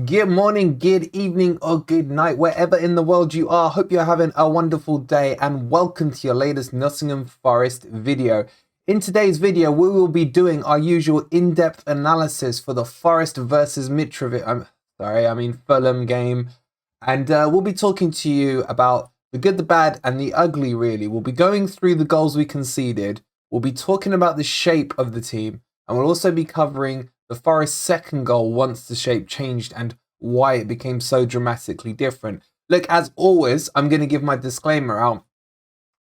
Good morning, good evening, or good night, wherever in the world you are. Hope you're having a wonderful day and welcome to your latest Nottingham Forest video. In today's video, we will be doing our usual in-depth analysis for the Forest versus Mitrovic, Fulham game. And we'll be talking to you about the good, the bad, and the ugly, really. We'll be going through the goals we conceded. We'll be talking about the shape of the team. And we'll also be covering the Forest's second goal once the shape changed and why it became so dramatically different. Look, as always, I'm going to give my disclaimer out.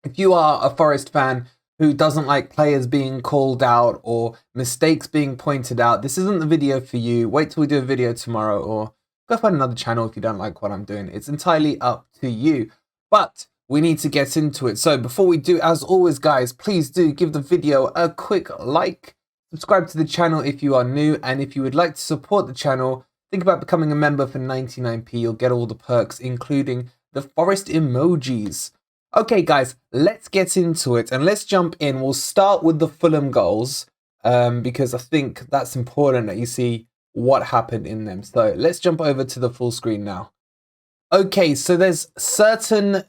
If you are a Forest fan who doesn't like players being called out or mistakes being pointed out, this isn't the video for you. Wait till we do a video tomorrow or go find another channel if you don't like what I'm doing. It's entirely up to you. But we need to get into it. So before we do, as always, guys, please do give the video a quick like. Subscribe to the channel if you are new, and if you would like to support the channel, think about becoming a member for 99p. You'll get all the perks, including the Forest emojis. Okay, guys, let's get into it, and let's jump in. We'll start with the Fulham goals, because I think that's important that you see what happened in them. So let's jump over to the full screen now. Okay, so there's certain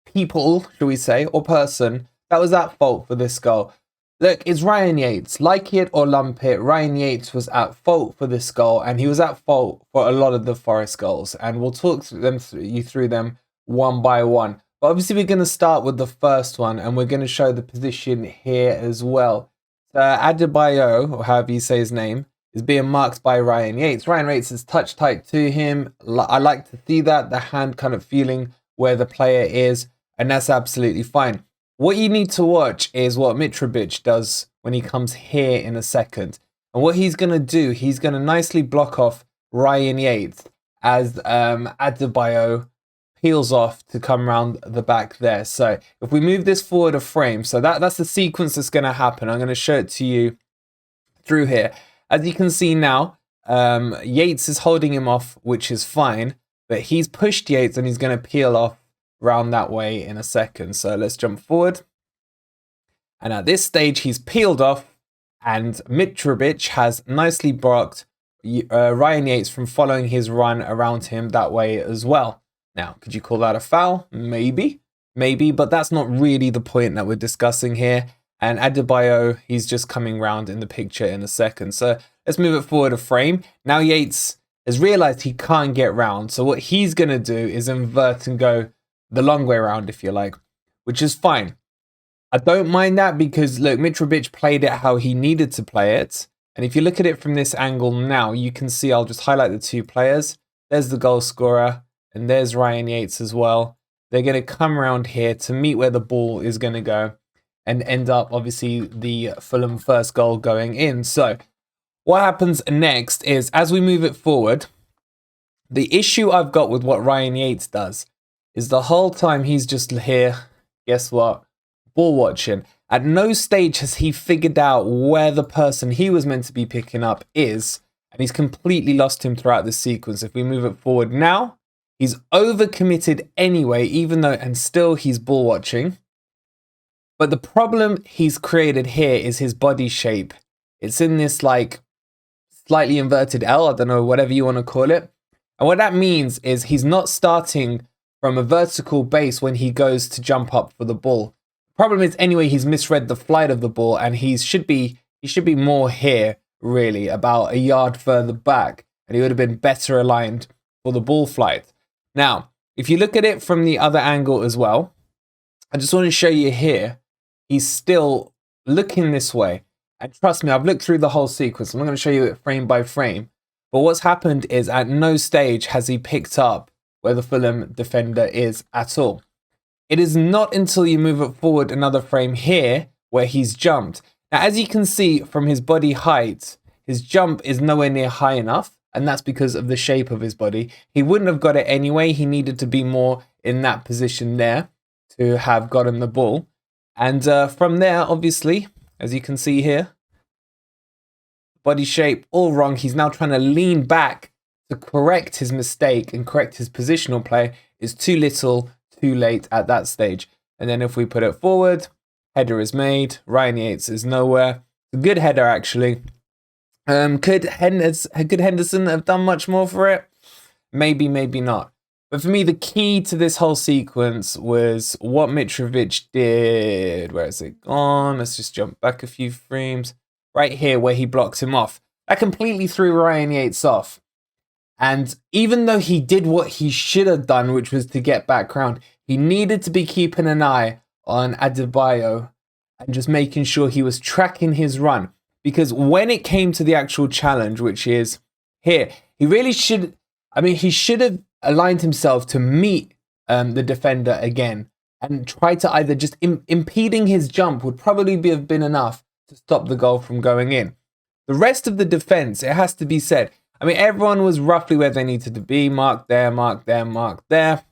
people, shall we say, or person, that was at fault for this goal. Look, it's Ryan Yates. Like it or lump it, Ryan Yates was at fault for this goal, and he was at fault for a lot of the Forest goals. And we'll talk you through them one by one. But obviously, we're going to start with the first one, and we're going to show the position here as well. Adebayo, or however you say his name, is being marked by Ryan Yates. Ryan Yates is touch tight to him. I like to see that, the hand kind of feeling where the player is, and that's absolutely fine. What you need to watch is what Mitrovic does when he comes here in a second. And what he's going to do, he's going to nicely block off Ryan Yates as Adebayo peels off to come around the back there. So if we move this forward a frame, so that's the sequence that's going to happen. I'm going to show it to you through here. As you can see now, Yates is holding him off, which is fine. But he's pushed Yates and he's going to peel off round that way in a second. So let's jump forward. And at this stage, he's peeled off and Mitrovic has nicely blocked Ryan Yates from following his run around him that way as well. Now, could you call that a foul? Maybe, but that's not really the point that we're discussing here. And Adebayo, he's just coming round in the picture in a second. So let's move it forward a frame. Now Yates has realized he can't get round. So what he's going to do is invert and go the long way around, if you like, which is fine. I don't mind that because, look, Mitrovic played it how he needed to play it. And if you look at it from this angle now, you can see, I'll just highlight the two players. There's the goal scorer and there's Ryan Yates as well. They're going to come around here to meet where the ball is going to go and end up, obviously, the Fulham first goal going in. So what happens next is, as we move it forward, the issue I've got with what Ryan Yates does is the whole time he's just here, guess what? Ball watching. At no stage has he figured out where the person he was meant to be picking up is, and he's completely lost him throughout this sequence. If we move it forward now, he's overcommitted anyway, even though, and still he's ball watching. But the problem he's created here is his body shape. It's in this like slightly inverted L, I don't know, whatever you want to call it. And what that means is he's not starting from a vertical base when he goes to jump up for the ball. Problem is, anyway, he's misread the flight of the ball, and he should be more here, really, about a yard further back, and he would have been better aligned for the ball flight. Now, if you look at it from the other angle as well, I just want to show you here, he's still looking this way. And trust me, I've looked through the whole sequence. I'm not going to show you it frame by frame. But what's happened is at no stage has he picked up where the Fulham defender is at all. It is not until you move it forward another frame here where he's jumped. Now, as you can see from his body height, his jump is nowhere near high enough, and that's because of the shape of his body. He wouldn't have got it anyway. He needed to be more in that position there to have gotten the ball. And from there, obviously, as you can see here, body shape all wrong. He's now trying to lean back to correct his mistake and correct his positional play. Is too little, too late at that stage. And then if we put it forward, header is made. Ryan Yates is nowhere. A good header, actually. Could Henderson have done much more for it? Maybe, maybe not. But for me, the key to this whole sequence was what Mitrovic did. Where is it gone? Let's just jump back a few frames. Right here, where he blocked him off. That completely threw Ryan Yates off. And even though he did what he should have done, which was to get back round, he needed to be keeping an eye on Adebayo and just making sure he was tracking his run. Because when it came to the actual challenge, which is here, he really should, he should have aligned himself to meet the defender again and try to either just impeding his jump would probably have been enough to stop the goal from going in. The rest of the defense, it has to be said, everyone was roughly where they needed to be. Mark there, mark there, mark there.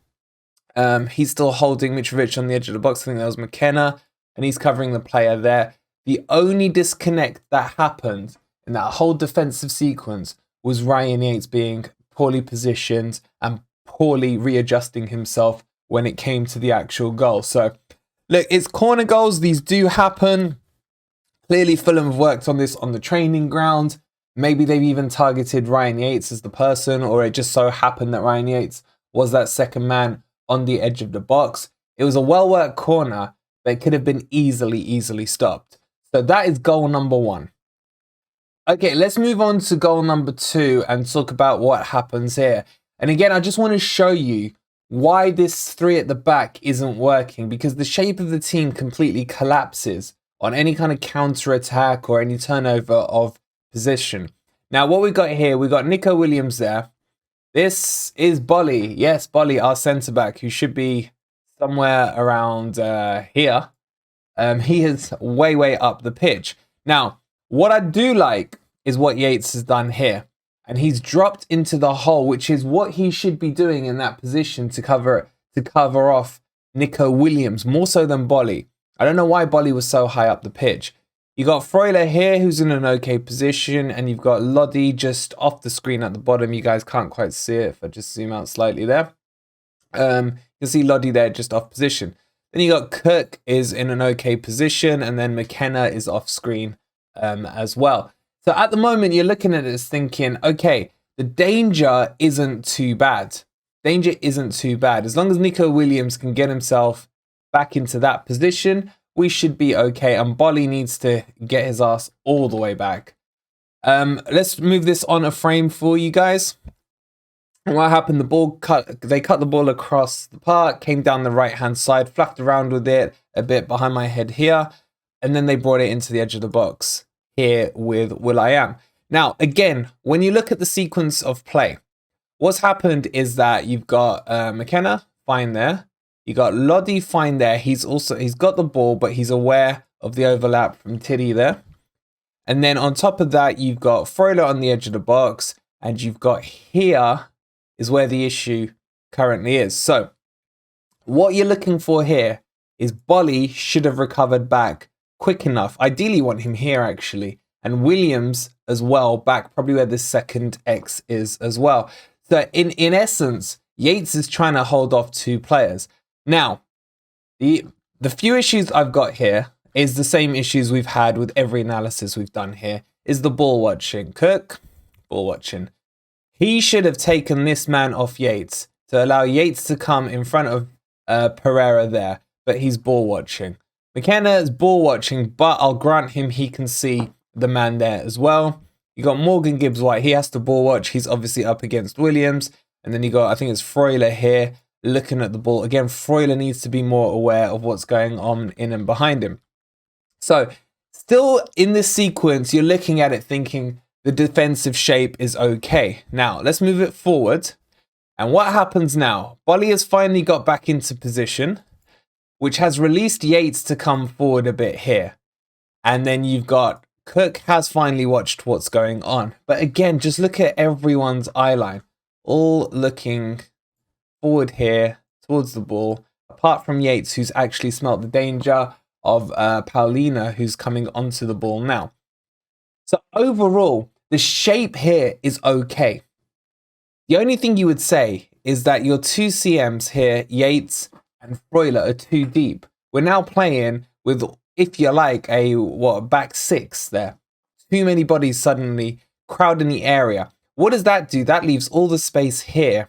He's still holding Mitrovic on the edge of the box. I think that was McKenna, and he's covering the player there. The only disconnect that happened in that whole defensive sequence was Ryan Yates being poorly positioned and poorly readjusting himself when it came to the actual goal. So, look, it's corner goals. These do happen. Clearly, Fulham have worked on this on the training ground. Maybe they've even targeted Ryan Yates as the person, or it just so happened that Ryan Yates was that second man on the edge of the box. It was a well-worked corner, but it could have been easily stopped. So that is goal number 1. Okay, let's move on to goal number 2 and talk about what happens here. And again, I just want to show you why this 3 at the back isn't working, because the shape of the team completely collapses on any kind of counter-attack or any turnover of position. Now, what we got here, we got Nico Williams there. This is Bolly. Yes, Bolly, our centre-back, who should be somewhere around here. He is way up the pitch. Now, what I do like is what Yates has done here. And he's dropped into the hole, which is what he should be doing in that position to cover off Nico Williams, more so than Bolly. I don't know why Bolly was so high up the pitch. You got Freuler here, who's in an okay position, and you've got Lodi just off the screen at the bottom. You guys can't quite see it if I just zoom out slightly there. You can see Lodi there just off position. Then you got Kirk is in an okay position, and then McKenna is off screen as well. So at the moment, you're looking at this thinking, okay, the danger isn't too bad. Danger isn't too bad. As long as Nico Williams can get himself back into that position, we should be okay. And Bolly needs to get his ass all the way back. Let's move this on a frame for you guys. And what happened? They cut the ball across the park, came down the right-hand side, flapped around with it a bit behind my head here. And then they brought it into the edge of the box here with will.i.am. Now, again, when you look at the sequence of play, what's happened is that you've got McKenna, fine there. You got Lodi, fine there. He's got the ball, but he's aware of the overlap from Tiddy there. And then on top of that, you've got Freuler on the edge of the box, and you've got here is where the issue currently is. So what you're looking for here is Bolly should have recovered back quick enough. Ideally, you want him here, actually. And Williams as well, back probably where the second X is as well. So in essence, Yates is trying to hold off 2 players. Now, the few issues I've got here is the same issues we've had with every analysis we've done here, is the ball watching. Kirk, ball watching. He should have taken this man off Yates to allow Yates to come in front of Pereira there, but he's ball watching. McKenna is ball watching, but I'll grant him he can see the man there as well. You got Morgan Gibbs-White. He has to ball watch. He's obviously up against Williams. And then you got, I think it's Freuler here looking at the ball. Again, Freuler needs to be more aware of what's going on in and behind him. So still in this sequence, you're looking at it thinking the defensive shape is okay. Now, let's move it forward. And what happens now? Bolly has finally got back into position, which has released Yates to come forward a bit here. And then you've got Cook has finally watched what's going on. But again, just look at everyone's eye line. All looking forward here towards the ball. Apart from Yates, who's actually smelt the danger of Paulina, who's coming onto the ball now. So overall, the shape here is okay. The only thing you would say is that your 2 CMs here, Yates and Freuler, are too deep. We're now playing with, if you like, a back 6 there. Too many bodies suddenly crowding the area. What does that do? That leaves all the space here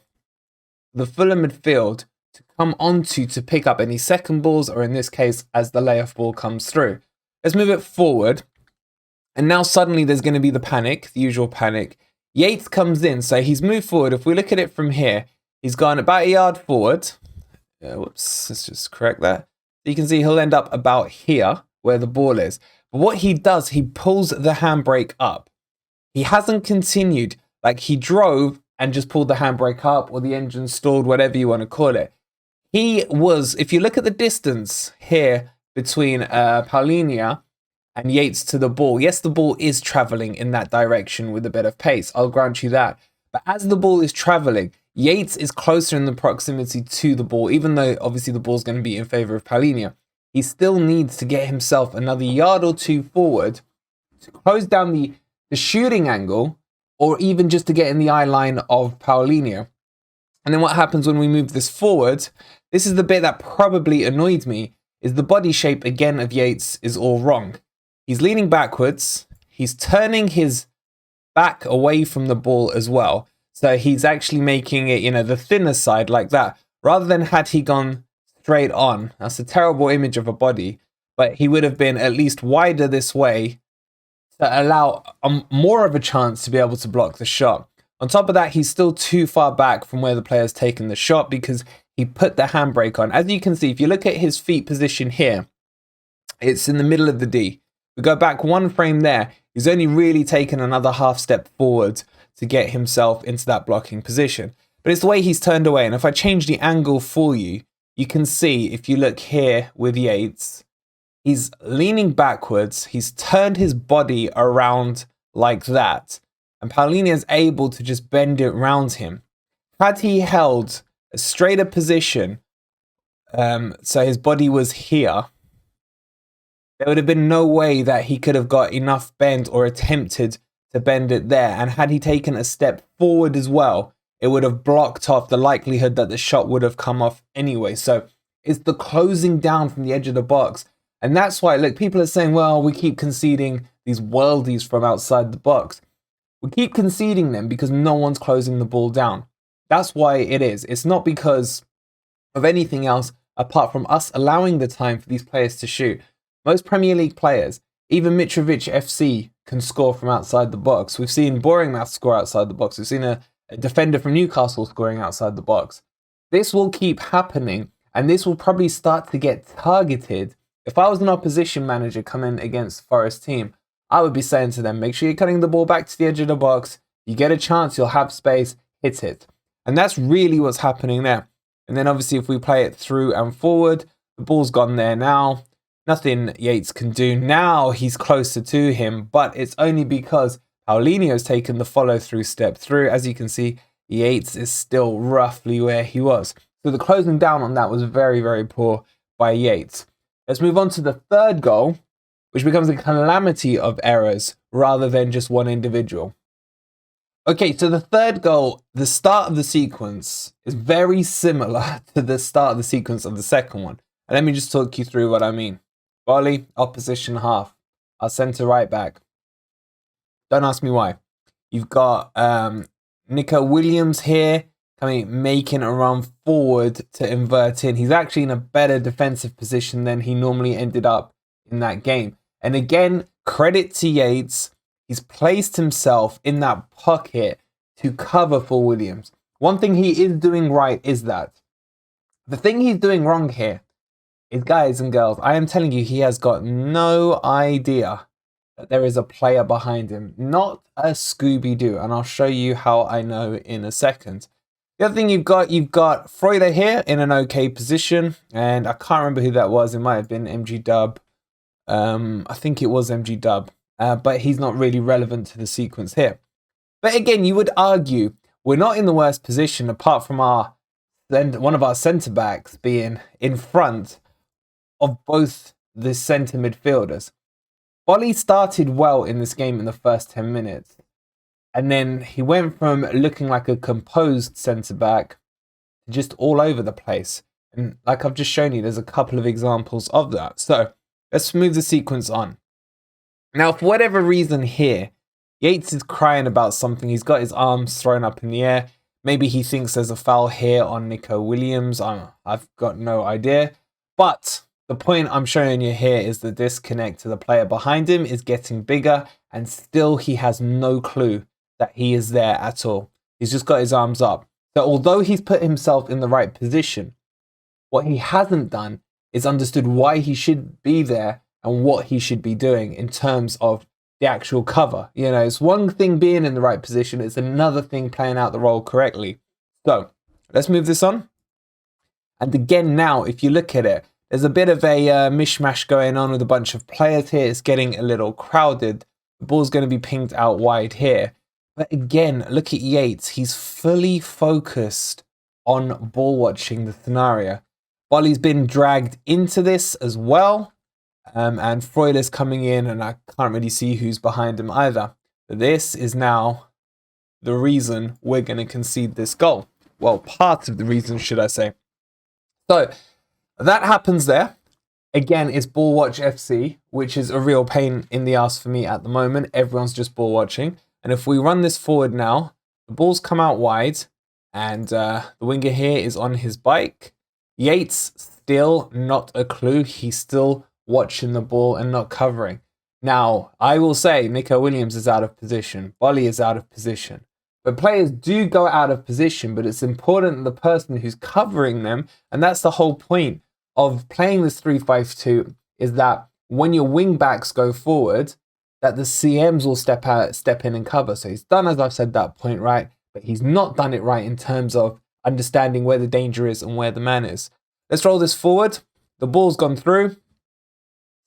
the Fulham midfield to come onto to pick up any second balls, or in this case, as the layoff ball comes through. Let's move it forward. And now suddenly there's going to be the panic, the usual panic. Yates comes in, so he's moved forward. If we look at it from here, he's gone about a yard forward. Whoops, let's just correct that. You can see he'll end up about here where the ball is. But what he does, he pulls the handbrake up. He hasn't continued, like he drove and just pulled the handbrake up, or the engine stalled, whatever you want to call it. He was, if you look at the distance here between Paulinho and Yates to the ball, yes, the ball is traveling in that direction with a bit of pace. I'll grant you that. But as the ball is traveling, Yates is closer in the proximity to the ball, even though obviously the ball's going to be in favor of Paulinho. He still needs to get himself another yard or two forward to close down the shooting angle, or even just to get in the eye line of Paulinho. And then what happens when we move this forward, this is the bit that probably annoyed me, is the body shape again of Yates is all wrong. He's leaning backwards. He's turning his back away from the ball as well. So he's actually making it, the thinner side like that. Rather than had he gone straight on. That's a terrible image of a body. But he would have been at least wider this way to allow more of a chance to be able to block the shot. On top of that, he's still too far back from where the player's taken the shot because he put the handbrake on. As you can see, if you look at his feet position here, it's in the middle of the D. We go back one frame there. He's only really taken another half step forward to get himself into that blocking position. But it's the way he's turned away. And if I change the angle for you, you can see, if you look here with Yates, he's leaning backwards. He's turned his body around like that. And Paulinho is able to just bend it around him. Had he held a straighter position, so his body was here, there would have been no way that he could have got enough bend or attempted to bend it there. And had he taken a step forward as well, it would have blocked off the likelihood that the shot would have come off anyway. So it's the closing down from the edge of the box. And that's why, look, people are saying, well, we keep conceding these worldies from outside the box. We keep conceding them because no one's closing the ball down. That's why it is. It's not because of anything else apart from us allowing the time for these players to shoot. Most Premier League players, even Mitrovic FC, can score from outside the box. We've seen Boringmouth score outside the box. We've seen a defender from Newcastle scoring outside the box. This will keep happening, and this will probably start to get targeted. If I was an opposition manager coming against Forest team, I would be saying to them, make sure you're cutting the ball back to the edge of the box. You get a chance, you'll have space, hit it. And that's really what's happening there. And then obviously if we play it through and forward, the ball's gone there now. Nothing Yates can do. Now he's closer to him, but it's only because Paulinho's taken the follow-through step through. As you can see, Yates is still roughly where he was. So the closing down on that was very, very poor by Yates. Let's move on to the third goal, which becomes a calamity of errors rather than just one individual. Okay, so the third goal, the start of the sequence is very similar to the start of the sequence of the second one. And let me just talk you through what I mean. Volley, opposition half, our centre right back. Don't ask me why. You've got Nico Williams here making a run forward to invert in. He's actually in a better defensive position than he normally ended up in that game. And again, credit to Yates. He's placed himself in that pocket to cover for Williams. One thing he is doing right is that. The thing he's doing wrong here is, guys and girls, I am telling you, he has got no idea that there is a player behind him. Not a Scooby-Doo. And I'll show you how I know in a second. The other thing you've got Freuler here in an okay position. And I can't remember who that was. It might have been MG Dub. I think it was MG Dub. But he's not really relevant to the sequence here. But again, you would argue we're not in the worst position apart from one of our centre-backs being in front of both the centre midfielders. Bolly started well in this game in the first 10 minutes. And then he went from looking like a composed centre-back to just all over the place. And like I've just shown you, there's a couple of examples of that. So let's move the sequence on. Now, for whatever reason here, Yates is crying about something. He's got his arms thrown up in the air. Maybe he thinks there's a foul here on Nico Williams. I've got no idea. But the point I'm showing you here is the disconnect to the player behind him is getting bigger, and still he has no clue that he is there at all. He's just got his arms up. So although he's put himself in the right position, what he hasn't done is understood why he should be there and what he should be doing in terms of the actual cover. You know, it's one thing being in the right position, it's another thing playing out the role correctly. So let's move this on. And again, now, if you look at it, there's a bit of a mishmash going on with a bunch of players here. It's getting a little crowded. The ball's going to be pinged out wide here. But again, look at Yates. He's fully focused on ball watching the scenario. Bolly's been dragged into this as well. And Freud is coming in, and I can't really see who's behind him either. But this is now the reason we're going to concede this goal. Well, part of the reason, should I say. So that happens there. Again, it's Ball Watch FC, which is a real pain in the ass for me at the moment. Everyone's just ball watching. And if we run this forward now, the ball's come out wide, and the winger here is on his bike. Yates, still not a clue. He's still watching the ball and not covering. Now, I will say Nico Williams is out of position. Bolly is out of position. But players do go out of position, but it's important that the person who's covering them, and that's the whole point of playing this 3-5-2, is that when your wing backs go forward, that the CMs will step in and cover. So he's done, as I've said, that point right, but he's not done it right in terms of understanding where the danger is and where the man is. Let's roll this forward. The ball's gone through.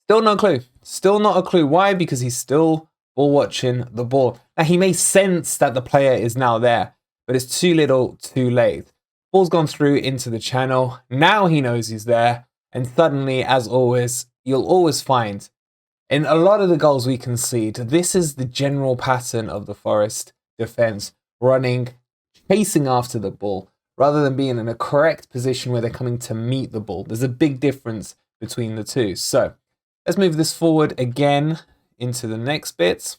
Still no clue. Still not a clue. Why? Because he's still ball watching the ball. Now, he may sense that the player is now there, but it's too little, too late. Ball's gone through into the channel. Now he knows he's there. And suddenly, as always, you'll always find in a lot of the goals we concede, this is the general pattern of the Forest defense, running, chasing after the ball, rather than being in a correct position where they're coming to meet the ball. There's a big difference between the two. So let's move this forward again into the next bit.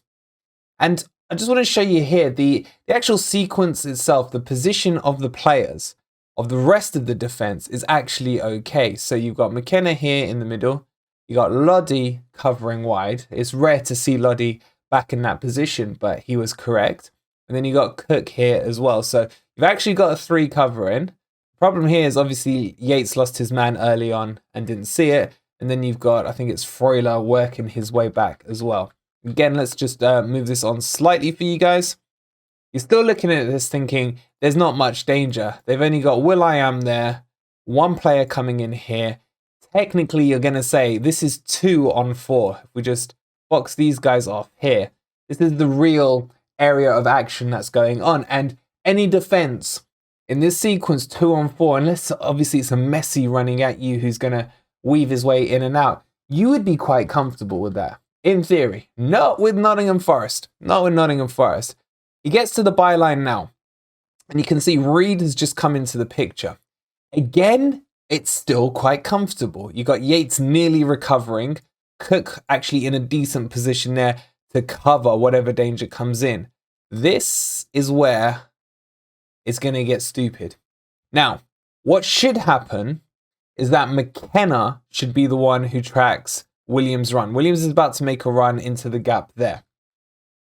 And I just want to show you here the actual sequence itself, the position of the players, of the rest of the defense is actually okay. So you've got McKenna here in the middle. You got Lodi covering wide. It's rare to see Lodi back in that position, but he was correct. And then you got Cook here as well. So you've actually got a 3 covering. The problem here is obviously Yates lost his man early on and didn't see it. And then you've got, I think it's Freuler working his way back as well. Again, let's just move this on slightly for you guys. You're still looking at this thinking there's not much danger. They've only got will.i.am there, 1 player coming in here. Technically, you're going to say this is 2 on 4. If we just box these guys off here, this is the real area of action that's going on. And any defense in this sequence, 2 on 4, unless obviously it's a Messi running at you who's going to weave his way in and out, you would be quite comfortable with that. In theory, not with Nottingham Forest. Not with Nottingham Forest. He gets to the byline now, and you can see Reed has just come into the picture. Again, it's still quite comfortable. You got Yates nearly recovering, Cook actually in a decent position there to cover whatever danger comes in. This is where it's going to get stupid. Now, what should happen is that McKenna should be the one who tracks Williams' run. Williams is about to make a run into the gap there.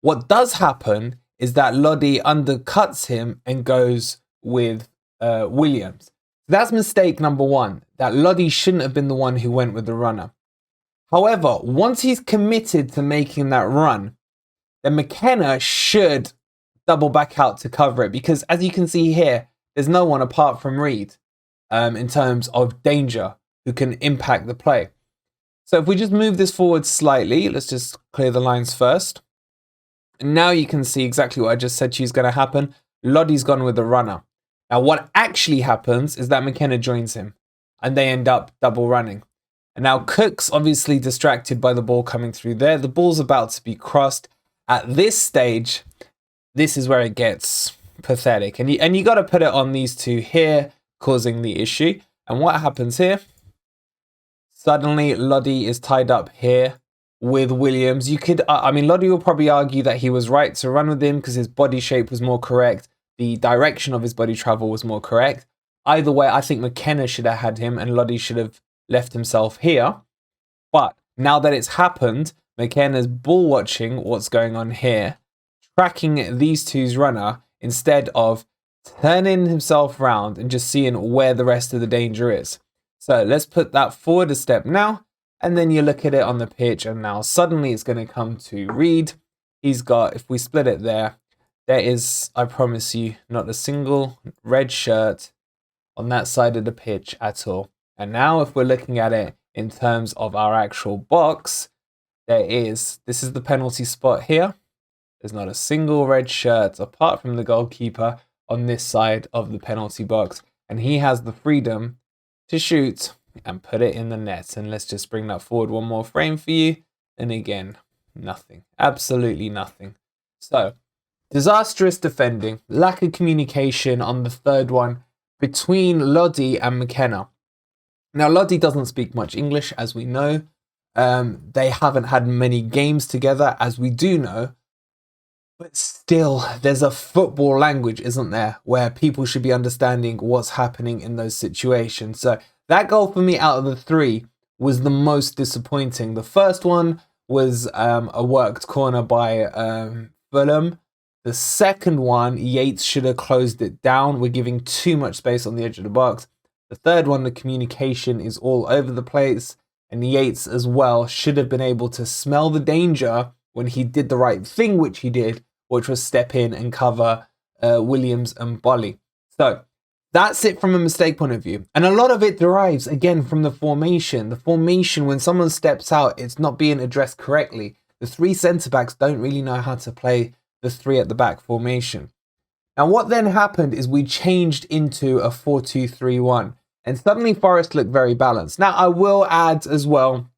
What does happen is that Lodi undercuts him and goes with Williams. That's mistake number 1, that Lodi shouldn't have been the one who went with the runner. However, once he's committed to making that run, then McKenna should double back out to cover it, because as you can see here, there's no one apart from Reed in terms of danger who can impact the play. So if we just move this forward slightly, let's just clear the lines first. And now you can see exactly what I just said to you is going to happen. Lodi's gone with the runner. Now what actually happens is that McKenna joins him and they end up double running. And now Cook's obviously distracted by the ball coming through there. The ball's about to be crossed. At this stage, this is where it gets pathetic. And you got to put it on these 2 here, causing the issue. And what happens here? Suddenly, Lodi is tied up here with Williams. You could, Lodi will probably argue that he was right to run with him because his body shape was more correct. the direction of his body travel was more correct. Either way, I think McKenna should have had him and Lodi should have left himself here. But now that it's happened, McKenna's ball watching what's going on here, tracking these two's runner instead of turning himself round and just seeing where the rest of the danger is. So let's put that forward a step now. And then you look at it on the pitch and now suddenly it's going to come to Reed. He's got, if we split it there is, I promise you, not a single red shirt on that side of the pitch at all. And now if we're looking at it in terms of our actual box, this is the penalty spot here. There's not a single red shirt apart from the goalkeeper on this side of the penalty box. And he has the freedom to shoot and put it in the net. And let's just bring that forward one more frame for you. And again, nothing, absolutely nothing. So disastrous defending, lack of communication on the third one between Lodi and McKenna. Now, Lodi doesn't speak much English, as we know. They haven't had many games together, as we do know. But still, there's a football language, isn't there, where people should be understanding what's happening in those situations. So that goal for me out of the three was the most disappointing. The first one was a worked corner by Fulham. The second one, Yates should have closed it down. We're giving too much space on the edge of the box. The third one, the communication is all over the place. And Yates as well should have been able to smell the danger when he did the right thing, which he did, which was step in and cover Williams and Bolly. So that's it from a mistake point of view. And a lot of it derives, again, from the formation. The formation, when someone steps out, it's not being addressed correctly. The three centre-backs don't really know how to play the three at the back formation. Now, what then happened is we changed into a 4-2-3-1. And suddenly Forest looked very balanced. Now, I will add as well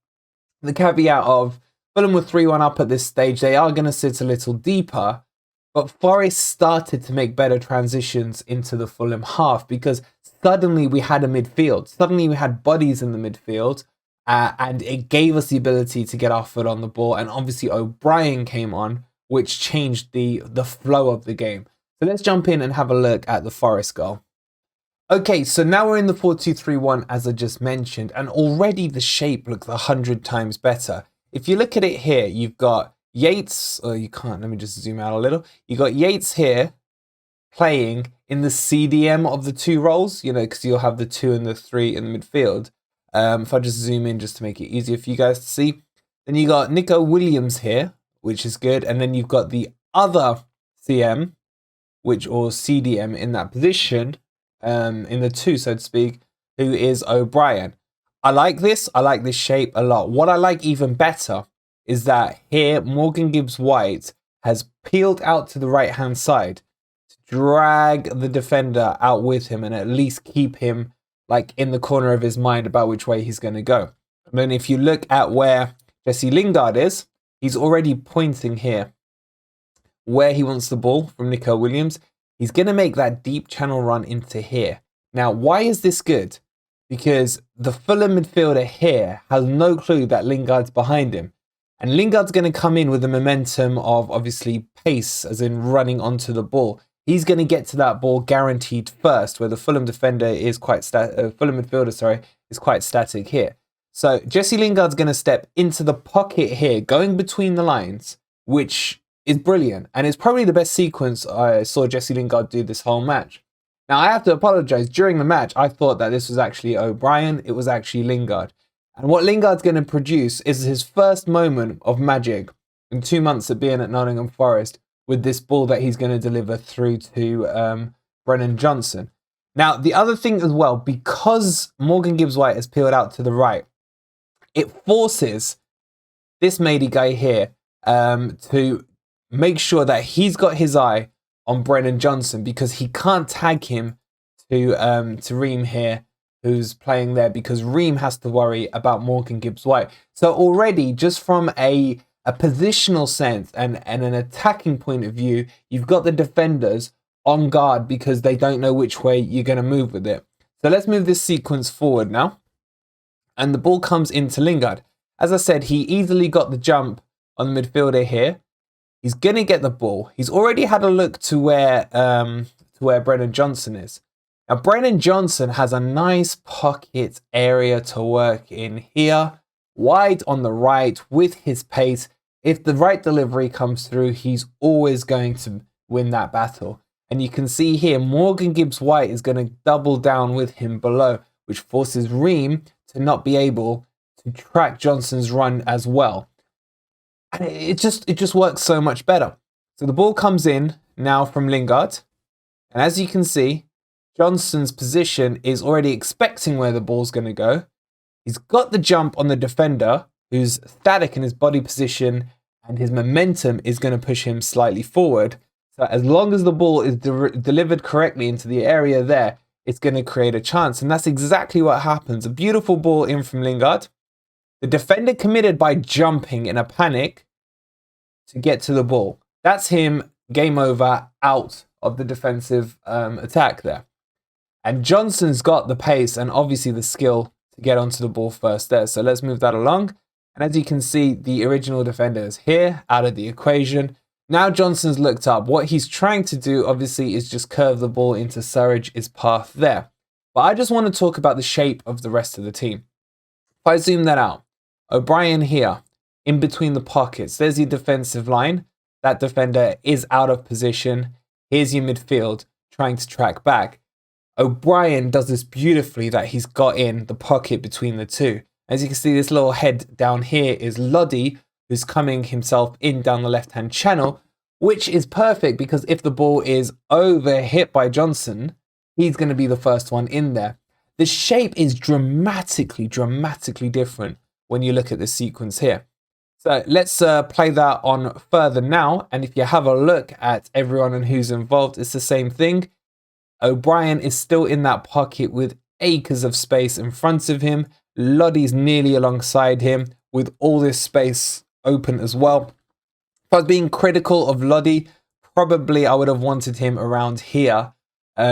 the caveat of Fulham were 3-1 up at this stage. They are going to sit a little deeper. But Forest started to make better transitions into the Fulham half because suddenly we had a midfield. Suddenly we had bodies in the midfield. And it gave us the ability to get our foot on the ball. And obviously O'Brien came on, which changed the flow of the game. So let's jump in and have a look at the Forest goal. Okay, so now we're in the 4-2-3-1, as I just mentioned, and already the shape looks 100 times better. If you look at it here, you've got Yates, or you can't, let me just zoom out a little. You got Yates here playing in the CDM of the two roles, you know, because you'll have the 2 and the 3 in the midfield. If I just zoom in just to make it easier for you guys to see. Then you got Nico Williams here, which is good. And then you've got the other CM, or CDM in that position, in the 2, so to speak, who is O'Brien. I like this shape a lot. What I like even better is that here Morgan Gibbs-White has peeled out to the right-hand side to drag the defender out with him and at least keep him like in the corner of his mind about which way he's going to go. And then if you look at where Jesse Lingard is, he's already pointing here where he wants the ball from Nico Williams. He's going to make that deep channel run into here. Now, why is this good? Because the Fulham midfielder here has no clue that Lingard's behind him. And Lingard's going to come in with the momentum of, obviously, pace, as in running onto the ball. He's going to get to that ball guaranteed first, where the Fulham defender is quite Fulham midfielder, is quite static here. So Jesse Lingard's going to step into the pocket here, going between the lines, which is brilliant. And it's probably the best sequence I saw Jesse Lingard do this whole match. Now, I have to apologise. During the match, I thought that this was actually O'Brien. It was actually Lingard. And what Lingard's going to produce is his first moment of magic in 2 months of being at Nottingham Forest with this ball that he's going to deliver through to Brennan Johnson. Now, the other thing as well, because Morgan Gibbs-White has peeled out to the right, it forces this matey guy here to make sure that he's got his eye on Brennan Johnson, because he can't tag him to Ream here, who's playing there, because Ream has to worry about Morgan Gibbs-White. So already, just from a positional sense and an attacking point of view, you've got the defenders on guard because they don't know which way you're going to move with it. So let's move this sequence forward now. And the ball comes into Lingard. As I said, he easily got the jump on the midfielder here. He's going to get the ball. He's already had a look to where to where Brennan Johnson is. Now, Brennan Johnson has a nice pocket area to work in here, wide on the right with his pace. If the right delivery comes through, he's always going to win that battle. And you can see here, Morgan Gibbs-White is going to double down with him below, which forces Ream to not be able to track Johnson's run as well. And it just works so much better. So the ball comes in now from Lingard. And as you can see, Johnson's position is already expecting where the ball's going to go. He's got the jump on the defender, who's static in his body position, and his momentum is going to push him slightly forward. So as long as the ball is delivered correctly into the area there, it's going to create a chance. And that's exactly what happens. A beautiful ball in from Lingard. The defender committed by jumping in a panic to get to the ball. That's him, game over, out of the defensive attack there. And Johnson's got the pace and obviously the skill to get onto the ball first there. So let's move that along. And as you can see, the original defender is here, out of the equation. Now Johnson's looked up. What he's trying to do, obviously, is just curve the ball into Surridge's path there. But I just want to talk about the shape of the rest of the team. If I zoom that out, O'Brien here, in between the pockets. There's your defensive line. That defender is out of position. Here's your midfield, trying to track back. O'Brien does this beautifully, that he's got in the pocket between the two. As you can see, this little head down here is Loddy, who's coming himself in down the left-hand channel, which is perfect because if the ball is over hit by Johnson, he's going to be the first one in there. The shape is dramatically different when you look at the sequence here. So let's play that on further now. And if you have a look at everyone and who's involved, it's the same thing. O'Brien is still in that pocket with acres of space in front of him. Loddy's nearly alongside him with all this space open as well. If I was being critical of Loddy, probably I would have wanted him around here.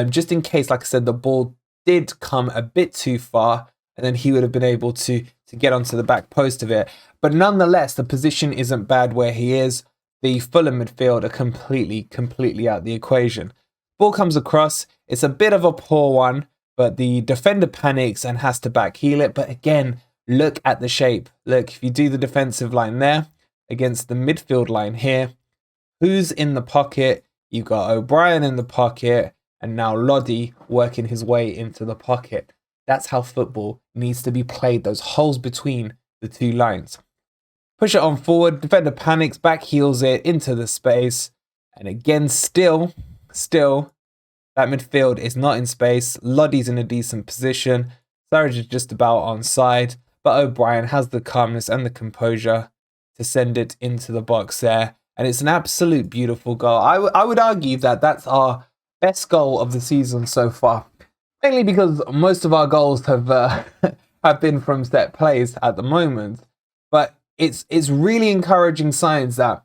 Just in case, like I said, the ball did come a bit too far and then he would have been able to get onto the back post of it. But nonetheless, the position isn't bad where he is. The Fulham midfield are completely out the equation. Ball comes across. It's a bit of a poor one, but the defender panics and has to back heel it. But again, look at the shape. Look, if you do the defensive line there against the midfield line here, who's in the pocket? You've got O'Brien in the pocket and now Loddy working his way into the pocket. That's how football needs to be played, those holes between the two lines. Push it on forward, defender panics, back heels it into the space. And again, still, that midfield is not in space. Loddy's in a decent position. Surridge is just about onside. But O'Brien has the calmness and the composure to send it into the box there. And it's an absolute beautiful goal. I would argue that that's our best goal of the season so far. Mainly because most of our goals have been from set plays at the moment. But it's really encouraging signs that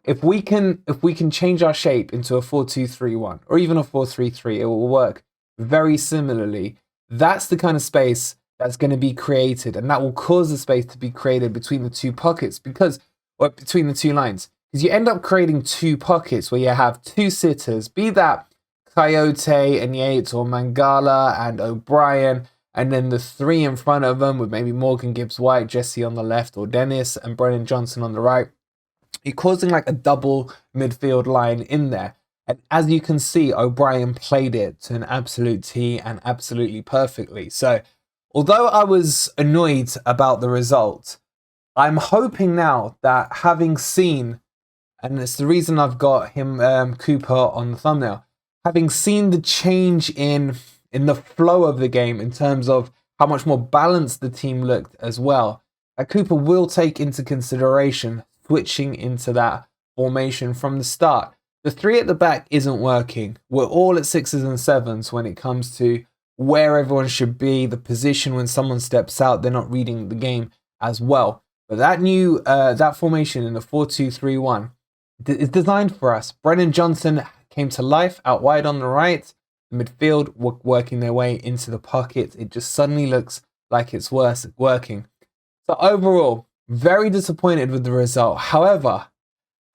if we can change our shape into a 4-2-3-1 or even a 4-3-3, it will work very similarly. That's the kind of space that's going to be created, and that will cause the space to be created between the two pockets between the two lines. Because you end up creating two pockets where you have two sitters, be that Coyote and Yates or Mangala and O'Brien, and then the three in front of them with maybe Morgan Gibbs-White, Jesse on the left, or Dennis and Brennan Johnson on the right. You're causing like a double midfield line in there. And as you can see, O'Brien played it to an absolute T and absolutely perfectly. So although I was annoyed about the result, I'm hoping now that having seen, and it's the reason I've got him Cooper on the thumbnail, having seen the change in the flow of the game in terms of how much more balanced the team looked as well, that Cooper will take into consideration switching into that formation from the start. The three at the back isn't working. We're all at 6s and 7s when it comes to where everyone should be, the position when someone steps out, they're not reading the game as well. But that new that formation in the 4-2-3-1 is designed for us. Brennan Johnson came to life out wide on the right. The midfield working their way into the pocket. It just suddenly looks like it's working. So overall, very disappointed with the result. However,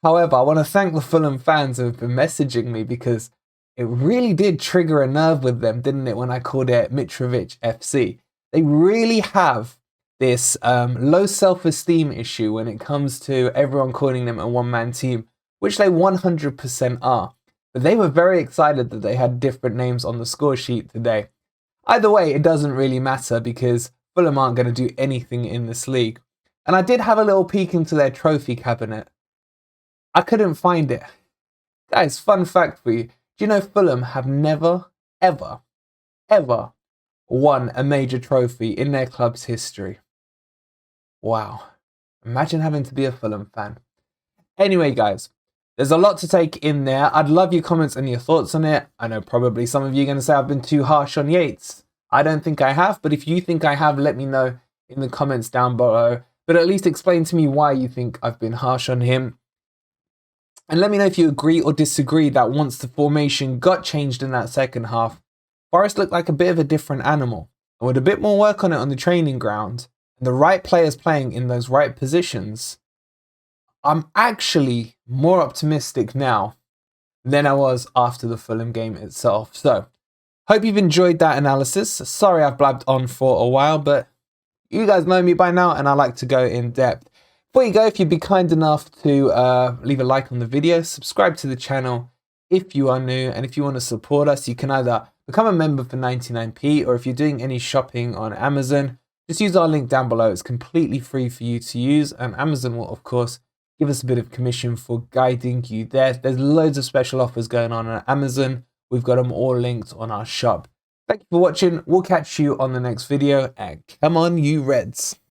I want to thank the Fulham fans who have been messaging me because it really did trigger a nerve with them, didn't it, when I called it Mitrovic FC. They really have this low self-esteem issue when it comes to everyone calling them a one-man team, which they 100% are. But they were very excited that they had different names on the score sheet today. Either way, it doesn't really matter because Fulham aren't going to do anything in this league. And I did have a little peek into their trophy cabinet. I couldn't find it. Guys, fun fact for you. Do you know Fulham have never, ever, ever won a major trophy in their club's history? Wow. Imagine having to be a Fulham fan. Anyway, guys, there's a lot to take in there. I'd love your comments and your thoughts on it. I know probably some of you are going to say I've been too harsh on Yates. I don't think I have, but if you think I have, let me know in the comments down below. But at least explain to me why you think I've been harsh on him. And let me know if you agree or disagree that once the formation got changed in that second half, Forest looked like a bit of a different animal. And with a bit more work on it on the training ground, and the right players playing in those right positions, I'm actually more optimistic now than I was after the Fulham game itself. So, hope you've enjoyed that analysis. Sorry I've blabbed on for a while, but you guys know me by now and I like to go in depth. Before you go, if you'd be kind enough to leave a like on the video, subscribe to the channel if you are new, and if you want to support us, you can either become a member for 99p, or if you're doing any shopping on Amazon, just use our link down below. It's completely free for you to use, and Amazon will, of course, give us a bit of commission for guiding you there. There's loads of special offers going on Amazon. We've got them all linked on our shop. Thank you for watching. We'll catch you on the next video, and come on, you Reds.